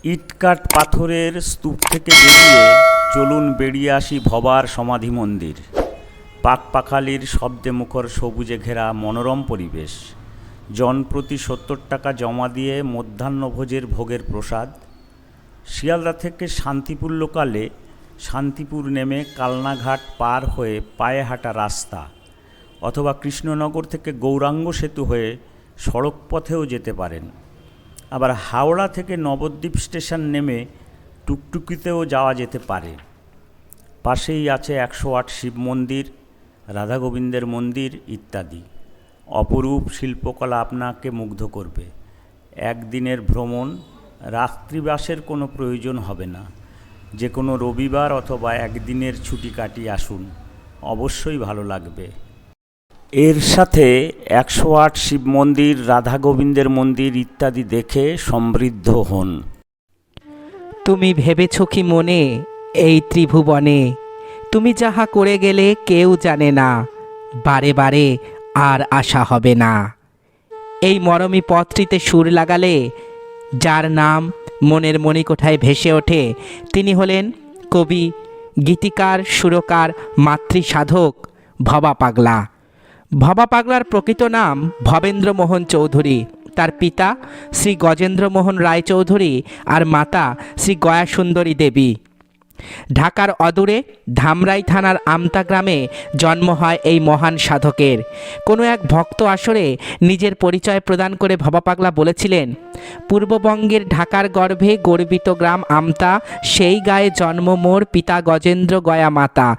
ইটকাট পাথরের স্তূপ থেকে বেরিয়ে চলুন বেরিয়ে আসি ভবার সমাধি মন্দির। পাকপাখালির শব্দে মুখর সবুজে ঘেরা মনোরম পরিবেশ। জনপ্রতি ৭০ টাকা জমা দিয়ে মধ্যাহ্নভোজের ভোগের প্রসাদ। শিয়ালদা থেকে শান্তিপুর লোকালে শান্তিপুর নেমে কালনাঘাট পার হয়ে পায়ে হাঁটা রাস্তা, অথবা কৃষ্ণনগর থেকে গৌরাঙ্গ সেতু হয়ে সড়ক পথেও যেতে পারেন। আবার হাওড়া থেকে নবদ্বীপ স্টেশন নেমে টুকটুকিতেও যাওয়া যেতে পারে। পাশেই আছে ১০৮ শিব মন্দির, রাধা গোবিন্দের মন্দির ইত্যাদি। অপরূপ শিল্পকলা আপনাকে মুগ্ধ করবে। একদিনের ভ্রমণ, রাত্রিবাসের কোনো প্রয়োজন হবে না। যে কোনো রবিবার অথবা একদিনের ছুটি কাটিয়ে আসুন, অবশ্যই ভালো লাগবে। এর সাথে ১০৮ শিব মন্দির, রাধা গোবিন্দের মন্দির ইত্যাদি দেখে সমৃদ্ধ হন। তুমি ভেবেছ কি মনে এই ত্রিভুবনে, তুমি যাহা করে গেলে কেউ জানে না, বারে বারে আর আশা হবে না। এই মরমী পথটিতে সুর লাগালে যার নাম মনের মণিকোঠায় ভেসে ওঠে, তিনি হলেন কবি, গীতিকার, সুরকার, মাতৃসাধক ভবা পাগলা। ভবা পাগলার প্রকৃত নাম ভবেন্দ্রমোহন চৌধুরী। তার পিতা শ্রী গজেন্দ্রমোহন রায়চৌধুরী আর মাতা শ্রী গয়াসুন্দরী দেবী। ঢাকার অদূরে ধামরাই থানার আমতা গ্রামে জন্ম হয় এই মহান সাধকের। কোনো এক ভক্ত আসরে নিজের পরিচয় প্রদান করে ভবা পাগলা বলেছিলেন, পূর্ববঙ্গের ঢাকার গর্ভে গর্বিত গ্রাম আমতা, সেই গায়ে জন্ম মোর, পিতা গজেন্দ্র, গয়া মাতা।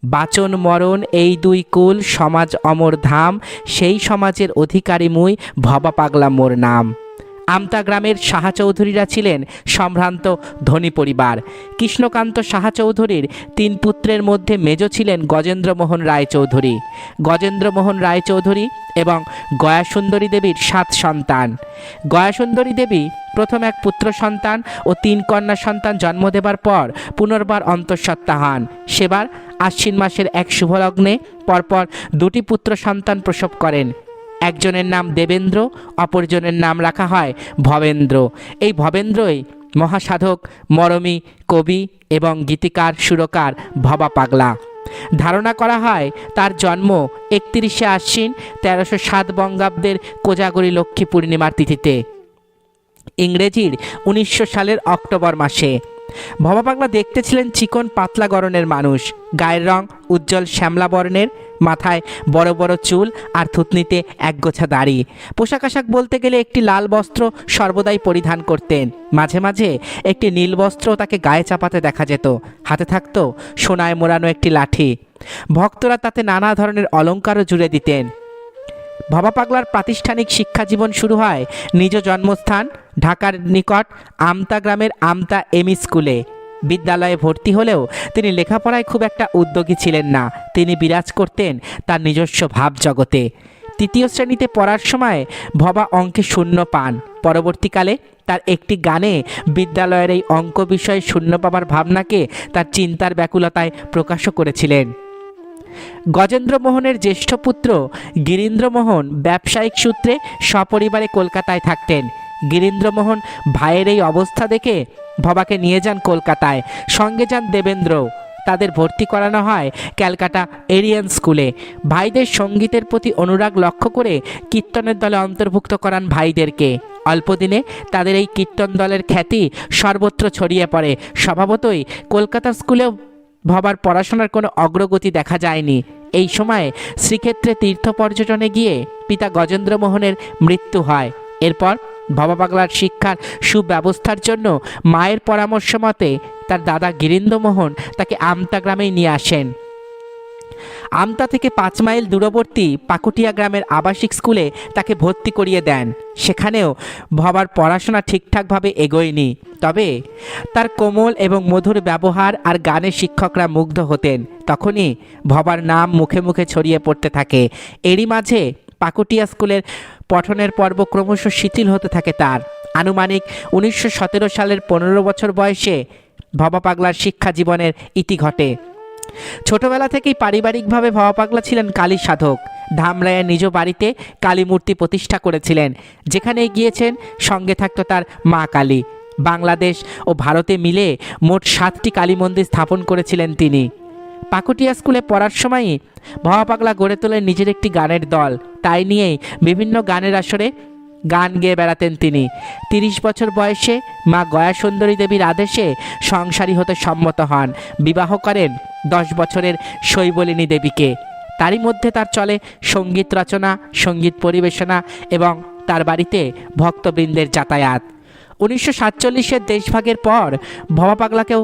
বাচন মরণ এই দুই কুল, সমাজ অমর ধাম, সেই সমাজের অধিকারী মুই, ভবা পাগলা মোর নাম। আমতা গ্রামের সাহা চৌধুরীরা ছিলেন সম্ভ্রান্ত ধনী পরিবার। কৃষ্ণকান্ত সাহা চৌধুরীর ৩ পুত্রের মধ্যে মেজ ছিলেন গজেন্দ্রমোহন রায়চৌধুরী। গজেন্দ্রমোহন রায়চৌধুরী এবং গয়াসুন্দরী দেবীর ৭ সন্তান। গয়াসুন্দরী দেবী প্রথম এক পুত্র সন্তান ও ৩ কন্যা সন্তান জন্ম দেবার পর পুনর্বার অন্তঃসত্ত্বা হন। সেবার আশ্বিন মাসের এক শুভলগ্নে পরপর ২টি পুত্র সন্তান প্রসব করেন। একজনের নাম দেবেন্দ্র, অপরজনের নাম রাখা হয় ভবেন্দ্র। এই ভবেন্দ্রই মহাসাধক, মরমী কবি এবং গীতিকার, সুরকার ভবা পাগলা। ধারণা করা হয় তার জন্ম ৩১শে আশ্বিন ১৩০৭ বঙ্গাব্দের কোজাগরী লক্ষ্মী পূর্ণিমার তিথিতে, ইংরেজির ১৯০০ সালের অক্টোবর মাসে। ভবা পাগলা দেখতে ছিলেন চিকন পাতলা গড়নের মানুষ। গায়ের রং উজ্জ্বল শ্যামলা বর্ণের, মাথায় বড় বড় চুল আর থুতনিতে একগোছা দাড়ি। পোশাক আশাক বলতে গেলে একটি লাল বস্ত্র সর্বদাই পরিধান করতেন। মাঝে মাঝে একটি নীল বস্ত্র তাকে গায়ে চাপাতে দেখা যেত। হাতে থাকত সোনায় মোড়ানো একটি লাঠি। ভক্তরা তাতে নানা ধরনের অলঙ্কারও জুড়ে দিতেন। ভবা পাগলার প্রাতিষ্ঠানিক শিক্ষা জীবন শুরু হয় নিজ জন্মস্থান ঢাকার নিকট আমতা গ্রামের আমতা এমই স্কুলে। বিদ্যালয়ে ভর্তি হলেও তিনি লেখাপড়ায় খুব একটা উদ্যোগী ছিলেন না। তিনি বিরাজ করতেন তার নিজস্ব ভাব জগতে। ৩য় শ্রেণীতে পড়ার সময় ভবা অঙ্কে 0 পান। পরবর্তীকালে তার একটি গানে বিদ্যালয়ের এই অঙ্ক বিষয়ে 0 পাবার ভাবনাকে তার চিন্তার ব্যাকুলতায় প্রকাশও করেছিলেন। গজেন্দ্রমোহনের জ্যেষ্ঠ পুত্র গিরীন্দ্রমোহন ব্যবসায়িক সূত্রে সপরিবারে কলকাতায় থাকতেন। গিরীন্দ্রমোহন ভাইয়ের এই অবস্থা দেখে ভবাকে নিয়ে যান কলকাতায়। সঙ্গে যান দেবেন্দ্র। তাদের ভর্তি করানো হয় ক্যালকাটা এরিয়ান স্কুলে। ভাইদের সঙ্গীতের প্রতি অনুরাগ লক্ষ্য করে কীর্তনের দলে অন্তর্ভুক্ত করান ভাইদেরকে। অল্পদিনে তাদের এই কীর্তন দলের খ্যাতি সর্বত্র ছড়িয়ে পড়ে। স্বভাবতই কলকাতা স্কুলেও ভবার পড়াশোনার কোনো অগ্রগতি দেখা যায়নি। এই সময়ে শ্রীক্ষেত্রে তীর্থ পর্যটনে গিয়ে পিতা গজেন্দ্রমোহনের মৃত্যু হয়। এরপর ভবা পাগলার শিক্ষার সুব্যবস্থার জন্য মায়ের পরামর্শ মতে তার দাদা গিরীন্দ্রমোহন তাকে আমতা গ্রামেই নিয়ে আসেন। আমতা থেকে ৫ মাইল দূরবর্তী পাকুটিয়া গ্রামের আবাসিক স্কুলে তাকে ভর্তি করিয়ে দেন। সেখানেও ভবার পড়াশোনা ঠিকঠাকভাবে এগোয়নি। তবে তার কোমল এবং মধুর ব্যবহার আর গানে শিক্ষকরা মুগ্ধ হতেন। তখনই ভবার নাম মুখে মুখে ছড়িয়ে পড়তে থাকে। এরই মাঝে পাকুটিয়া স্কুলের পঠনের পর্ব ক্রমশ শিথিল হতে থাকে তার। আনুমানিক ১৯১৭ সালের ১৫ বছর বয়সে ভবা পাগলার শিক্ষা জীবনের ইতি ঘটে। ছোটবেলা থেকেই পারিবারিকভাবে ভবা পাগলা ছিলেন কালী সাধক। ধামরাইয়ের নিজ বাড়িতে কালী মূর্তি প্রতিষ্ঠা করেছিলেন। যেখানে গিয়েছেন সঙ্গে থাকতো তার মা কালী। বাংলাদেশ ও ভারতে মিলে মোট 7টি কালী মন্দির স্থাপন করেছিলেন তিনি। পাকুটিয়া স্কুলে পড়ার সময়ই ভবা পাগলা গড়ে তোলেন নিজের একটি গানের দল। তাই নিয়েই বিভিন্ন গানের আসরে গান গেয়ে বেড়াতেন তিনি। 30 বছর বয়সে মা গয়া সুন্দরী দেবীর আদেশে সংসারী হতে সম্মত হন। বিবাহ করেন 10 বছরের শৈবলিনী দেবীকে। তারই মধ্যে তার চলে সঙ্গীত রচনা, সঙ্গীত পরিবেশনা এবং তার বাড়িতে ভক্তবৃন্দের যাতায়াত। 1947-এর দেশভাগের পর ভবা পাগলাকেও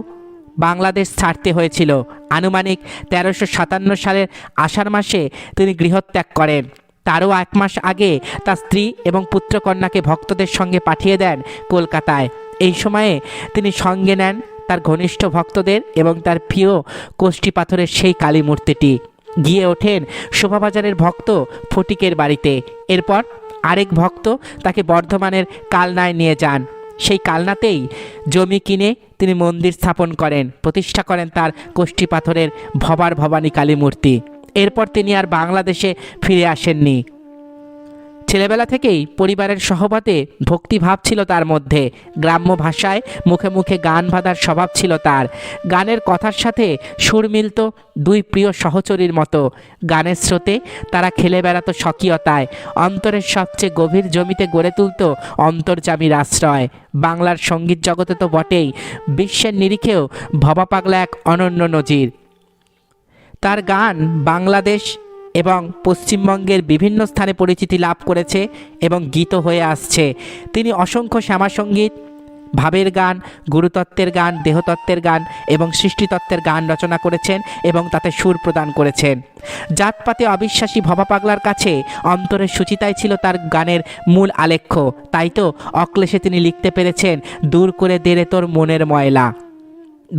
বাংলাদেশ ছাড়তে হয়েছিল। আনুমানিক 1357 সালের আষাঢ় মাসে তিনি গৃহত্যাগ করেন। তারও 1 মাস আগে তার স্ত্রী এবং পুত্রকন্যাকে ভক্তদের সঙ্গে পাঠিয়ে দেন কলকাতায়। এই সময়ে তিনি সঙ্গে নেন তার ঘনিষ্ঠ ভক্তদের এবং তার প্রিয় কোষ্ঠী পাথরের সেই কালী মূর্তিটি। গিয়ে ওঠেন শোভাবাজারের ভক্ত ফটিকের বাড়িতে। এরপর আরেক ভক্ত তাকে বর্ধমানের কালনায় নিয়ে যান। সেই কালনাতেই জমি কিনে তিনি মন্দির স্থাপন করেন, প্রতিষ্ঠা করেন তার কোষ্ঠী পাথরের ভবার ভবানী কালী মূর্তি। এরপর তিনি আর বাংলাদেশে ফিরে আসেননি। ছেলেবেলা থেকেই পরিবারের সহবাতে ভক্তিভাব ছিল তার মধ্যে। গ্রাম্য ভাষায় মুখে মুখে গান বাঁধার স্বভাব ছিল তার। গানের কথার সাথে সুর মিলত দুই প্রিয় সহচরীর মতো। গানের স্রোতে তারা খেলে বেড়াতো স্বকীয়তায়। অন্তরের সবচেয়ে গভীর জমিতে গড়ে তুলত অন্তর্যামীর আশ্রয়। বাংলার সঙ্গীত জগতে তো বটেই, বিশ্বের নিরিখেও ভবা পাগলা এক অনন্য নজির। তার গান বাংলাদেশ এবং পশ্চিমবঙ্গের বিভিন্ন স্থানে পরিচিতি লাভ করেছে এবং গীত হয়ে আসছে। তিনি অসংখ্য শ্যামাসঙ্গীত, ভাবের গান, গুরুতত্ত্বের গান, দেহতত্ত্বের গান এবং সৃষ্টিতত্ত্বের গান রচনা করেছেন এবং তাতে সুর প্রদান করেছেন। জাতপাতে অবিশ্বাসী ভবা পাগলার কাছে অন্তরের সুচিতাই ছিল তার গানের মূল আলেখ্য। তাই তো অক্লেশে তিনি লিখতে পেরেছেন, দূর করে দেরে তোর মনের ময়লা।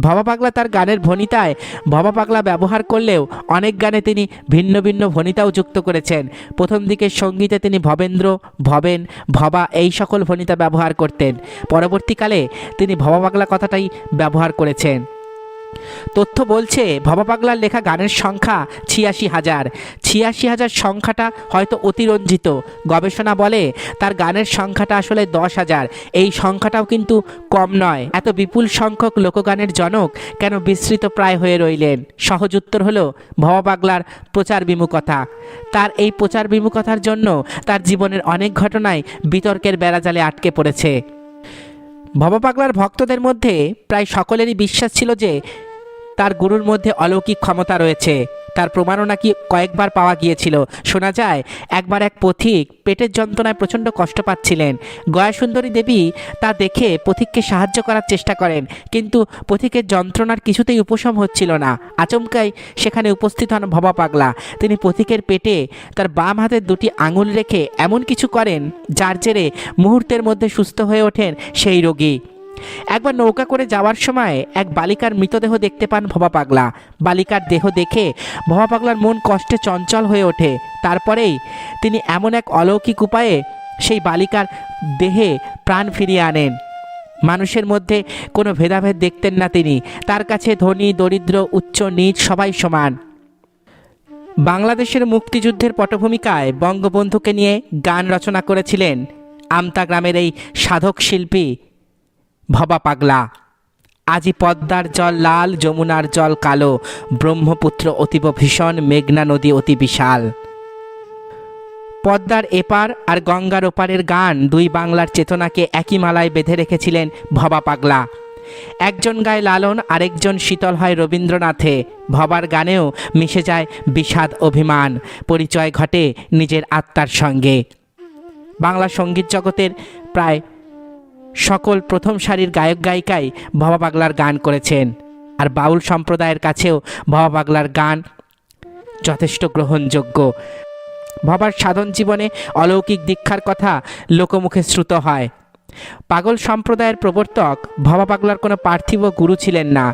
ভবা পাগলা তার গানের ভণিতায় ভবা পাগলা ব্যবহার করলেও অনেক গানে তিনি ভিন্ন ভিন্ন ভণিতাও যুক্ত করেছেন। প্রথম দিকের সঙ্গীতে তিনি ভবেন্দ্র, ভবেন, ভবা এই সকল ভণিতা ব্যবহার করতেন। পরবর্তীকালে তিনি ভবা পাগলা কথাটাই ব্যবহার করেছেন। তথ্য বলছে ভবা পাগলার লেখা গানের সংখ্যা 86,000। 86,000 সংখ্যাটা হয়তো অতিরঞ্জিত। গবেষণা বলে তার গানের সংখ্যাটা আসলে 10,000। এই সংখ্যাটাও কিন্তু কম নয়। এত বিপুল সংখ্যক লোকগানের জনক কেন বিস্মৃত প্রায় হয়ে রইলেন? সহজ উত্তর হলো ভবা পাগলার প্রচার বিমুখতা। তার এই প্রচার বিমুখতার জন্য তার জীবনের অনেক ঘটনায় বিতর্কের বেড়াজালে আটকে পড়েছে। ভবা পাগলার ভক্তদের মধ্যে প্রায় সকলেরই বিশ্বাস ছিল যে তার গুরুর মধ্যে অলৌকিক ক্ষমতা রয়েছে। তার প্রমাণও নাকি কয়েকবার পাওয়া গিয়েছিল। শোনা যায় একবার এক পথিক পেটের যন্ত্রণায় প্রচণ্ড কষ্ট পাচ্ছিলেন। গয়াসুন্দরী দেবী তা দেখে পথিককে সাহায্য করার চেষ্টা করেন, কিন্তু পথিকের যন্ত্রণার কিছুতেই উপশম হচ্ছিল না। আচমকাই সেখানে উপস্থিত হন ভবা পাগলা। তিনি পথিকের পেটে তার বাম হাতের 2টি আঙুল রেখে এমন কিছু করেন যার জেরে মুহূর্তের মধ্যে সুস্থ হয়ে ওঠেন সেই রোগী। একবার নৌকা করে যাওয়ার সময় এক বালিকার মৃতদেহ দেখতে পান ভবা পাগলা। বালিকার দেহ দেখে ভবা পাগলার মন কষ্টে চঞ্চল হয়ে ওঠে। তারপরেই তিনি এমন এক অলৌকিক উপায়ে সেই বালিকার দেহে প্রাণ ফিরিয়ে আনেন। মানুষের মধ্যে কোনো ভেদাভেদ দেখতেন না তিনি। তার কাছে ধনী, দরিদ্র, উচ্চ নীচ সবাই সমান। বাংলাদেশের মুক্তিযুদ্ধের পটভূমিকায় বঙ্গবন্ধুকে নিয়ে গান রচনা করেছিলেন আমতা গ্রামের এই সাধক শিল্পী ভবা পাগলা। আজি পদ্মার জল লাল, যমুনার জল কালো, ব্রহ্মপুত্র অতীব ভীষণ, মেঘনা নদী অতি বিশাল। পদ্মার এপার আর গঙ্গার ওপারের গান দুই বাংলার চেতনাকে একই মালায় বেঁধে রেখেছিলেন ভবা পাগলা। একজন গায় লালন, আরেকজন শীতল হয় রবীন্দ্রনাথে। ভবার গানেও মিশে যায় বিষাদ, অভিমান। পরিচয় ঘটে নিজের আত্মার সঙ্গে। বাংলা সঙ্গীত জগতের প্রায় সকল প্রথম সারির গায়ক গায়িকাই ভবা পাগলার গান করেছেন। আর বাউল সম্প্রদায়ের কাছেও ভবা পাগলার গান যথেষ্ট গ্রহণযোগ্য। ভবার সাধন জীবনে অলৌকিক দীক্ষার কথা লোকমুখে শ্রুত হয়। পাগল সম্প্রদায়ের প্রবর্তক ভবা পাগলার কোনো পার্থিব গুরু ছিলেন না।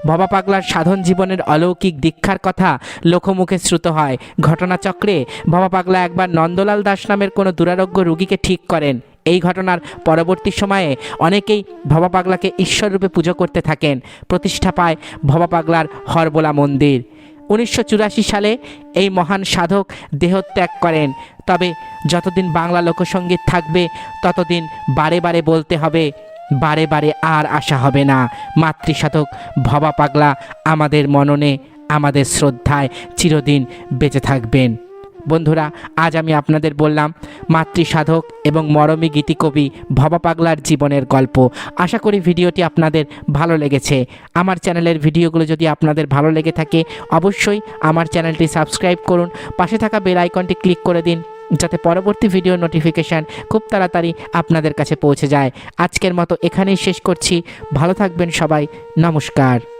ভবা পাগলার সাধন জীবনের অলৌকিক দীক্ষার কথা লোকমুখে শ্রুত হয়। ঘটনাচক্রে ভবা পাগলা একবার নন্দলাল দাস নামের কোনো দুরারোগ্য রোগীকে ঠিক করেন। এই ঘটনার পরবর্তী সময়ে অনেকেই ভবা পাগলাকে ঈশ্বররূপে পুজো করতে থাকেন। প্রতিষ্ঠা পায় ভবা পাগলার হরবোলা মন্দির। 1984 সালে এই মহান সাধক দেহত্যাগ করেন। তবে যতদিন বাংলা লোকসঙ্গীত থাকবে ততদিন বারে বারে বলতে হবে, বারে বারে আর আসা হবে না। মাতৃসাধক ভবা পাগলা আমাদের মননে, আমাদের শ্রদ্ধায় চিরদিন বেঁচে থাকবেন। বন্ধুরা, আজ আমি আপনাদের বললাম মাতৃসাধক এবং মরমী গীতিকবি ভবা পাগলার জীবনের গল্প। আশা করি ভিডিওটি আপনাদের ভালো লেগেছে। আমার চ্যানেলের ভিডিওগুলো যদি আপনাদের ভালো লেগে থাকে অবশ্যই আমার চ্যানেলটি সাবস্ক্রাইব করুন, পাশে থাকা বেল আইকনটি ক্লিক করে দিন যাতে পরবর্তী ভিডিও নোটিফিকেশান খুব তাড়াতাড়ি আপনাদের কাছে পৌঁছে যায়। আজকের মতো এখানেই শেষ করছি। ভালো থাকবেন সবাই। নমস্কার।